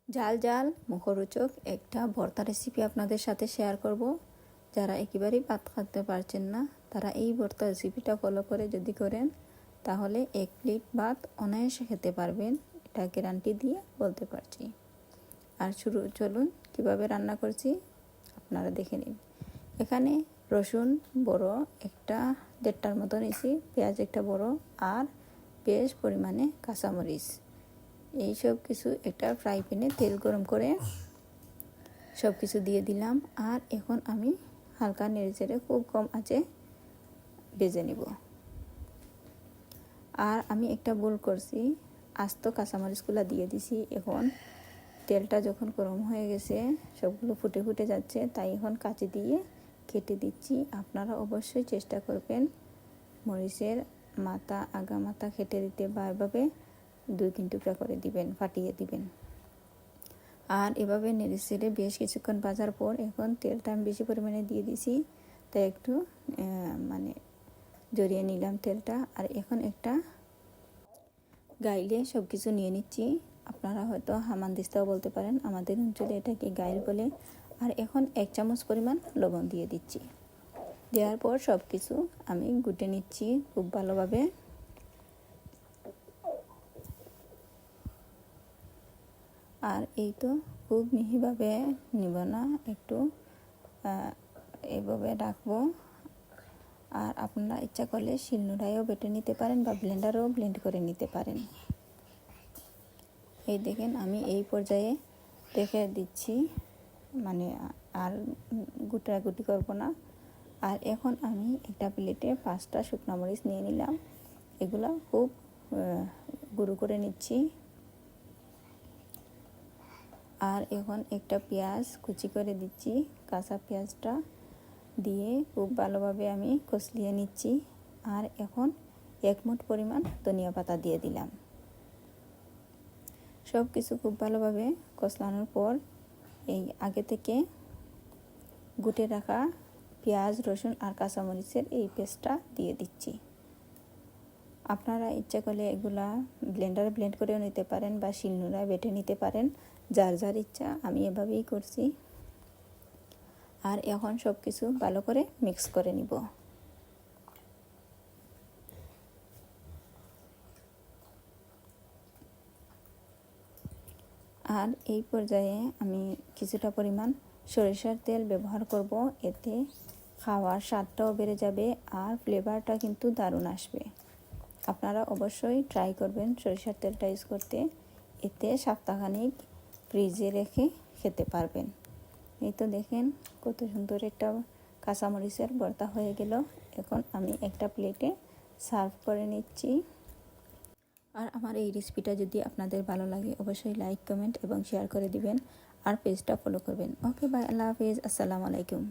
জাল জাল মুখরোচক একটা ভর্তা রেসিপি আপনাদের সাথে শেয়ার করব। যারা একেবারেই ভাত খেতে পারছেন না তারা এই ভর্তা রেসিপিটা ফলো করে যদি করেন তাহলে 1 প্লেট ভাত অনায়াসে খেতে পারবেন, এটা গ্যারান্টি দিয়ে বলতে পারছি। আর চলুন কিভাবে রান্না করছি আপনারা দেখে নিন। এখানে রসুন বড় একটা 1.5টার মতো নিয়েছি, পেঁয়াজ একটা বড়, আর বেশ পরিমাণে কাঁচামরিচ। এই সব কিছু একটা ফ্রাই প্যানে তেল গরম করে সব কিছু দিয়ে দিলাম। আর এখন আমি হালকা নেড়েচেড়ে খুব কম আঁচে ভেজে নিব। আর আমি একটা ভুল করছি, আস্ত কাঁচামরিচগুলো দিয়ে দিছি। এখন তেলটা যখন গরম হয়ে গেছে সবগুলো ফুটে ফুটে যাচ্ছে, তাই এখন কাঁচি দিয়ে কেটে দিচ্ছি। আপনারা অবশ্যই চেষ্টা করবেন মরিচের মাথা আগা মাথা কেটে দিতে, বা এভাবে 2-3 টুকরা করে দিবেন, ফাটিয়ে দিবেন। আর এভাবে নেড়ে চেড়ে বেশ কিছুক্ষণ ভাজার পর এখন তেলটা আমি বেশি পরিমাণে দিয়ে দিছি, তাই একটু জড়িয়ে নিলাম তেলটা। আর এখন একটা গাইলে সব কিছু নিয়ে নিচ্ছি। আপনারা হয়তো হামানদিস্তাও বলতে পারেন, আমাদের অঞ্চলে এটাকে গাইল বলে। আর এখন 1 চামচ পরিমাণ লবণ দিয়ে দিচ্ছি। দেওয়ার পর সব কিছু আমি গুটে নিচ্ছি খুব ভালোভাবে। আর এই তো খুব মিহিভাবে নিব না, একটু এইভাবে রাখবো। আর আপনারা ইচ্ছা করলে শিলনোড়ায়ও বেটে নিতে পারেন বা ব্লেন্ডারও ব্লেন্ড করে নিতে পারেন। এই দেখেন আমি এই পর্যায়ে রেখে দিচ্ছি, আর গুটাগুটি করব না। আর এখন আমি একটা প্লেটে 5টা শুকনো মরিচ নিয়ে নিলাম, এগুলো খুব গুঁড়ো করে নিচ্ছি। আর এখন একটা পেঁয়াজ কুচি করে দিচ্ছি, কাঁচা পেঁয়াজটা দিয়ে খুব ভালোভাবে আমি কষলিয়ে নিচ্ছি। আর এখন 1 মুঠ পরিমাণ ধনিয়া পাতা দিয়ে দিলাম। সব কিছু খুব ভালোভাবে কষলানোর পর এই আগে থেকে গুটে রাখা পেঁয়াজ, রসুন আর কাঁচামরিচের এই পেস্টটা দিয়ে দিচ্ছি। আপনারা ইচ্ছা করলে এগুলা ব্লেন্ডারে ব্লেন্ড করেও নিতে পারেন বা শিলনোড়ায় বেটে নিতে পারেন, যার যার ইচ্ছা। আমি এভাবেই করছি। আর এখন সব কিছু ভালো করে মিক্স করে নিব। আর এই পর্যায়ে আমি কিছুটা পরিমাণ সরিষার তেল ব্যবহার করব, এতে খাওয়ার স্বাদটাও বেড়ে যাবে আর ফ্লেভারটা কিন্তু দারুণ আসবে। আপনারা অবশ্যই ট্রাই করবেন সরিষার তেলটা ইউজ করতে, এতে সপ্তাহখানেক ফ্রিজে রেখে খেতে পারবেন। এই তো দেখেন কত সুন্দর একটা কাঁচামরিচের ভর্তা হয়ে গেল। এখন আমি একটা প্লেটে সার্ভ করে নিচ্ছি। আর আমার এই রেসিপিটা যদি আপনাদের ভালো লাগে অবশ্যই লাইক, কমেন্ট এবং শেয়ার করে দিবেন। আর পেজটা ফলো করবেন। ওকে বাই, আল্লাহ হাফেজ, আসসালামু আলাইকুম।